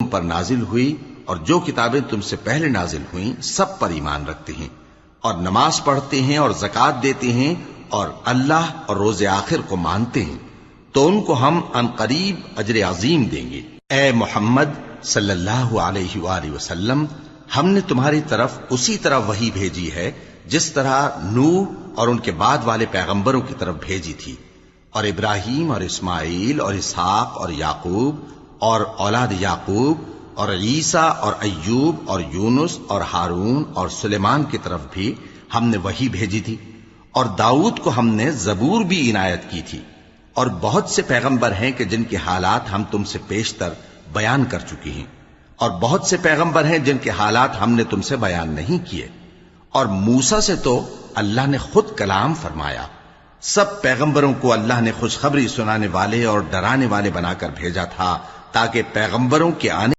پر نازل ہوئی اور جو کتابیں تم سے پہلے نازل ہوئیں سب پر ایمان رکھتے ہیں اور نماز پڑھتے ہیں اور زکوٰۃ دیتے ہیں اور اللہ اور روز آخر کو مانتے ہیں تو ان کو ہم عنقریب اجر عظیم دیں گے۔ اے محمد صلی اللہ علیہ وآلہ وسلم، ہم نے تمہاری طرف اسی طرح وحی بھیجی ہے جس طرح نوح اور ان کے بعد والے پیغمبروں کی طرف بھیجی تھی، اور ابراہیم اور اسماعیل اور اسحاق اور یعقوب اور اولاد یعقوب اور عیسیٰ اور ایوب اور یونس اور ہارون اور سلیمان کی طرف بھی ہم نے وحی بھیجی تھی، اور داؤد کو ہم نے زبور بھی عنایت کی تھی، اور بہت سے پیغمبر ہیں کہ جن کے حالات ہم تم سے پیشتر بیان کر چکے ہیں، اور بہت سے پیغمبر ہیں جن کے حالات ہم نے تم سے بیان نہیں کیے، اور موسیٰ سے تو اللہ نے خود کلام فرمایا۔ سب پیغمبروں کو اللہ نے خوشخبری سنانے والے اور ڈرانے والے بنا کر بھیجا تھا تاکہ پیغمبروں کے آنے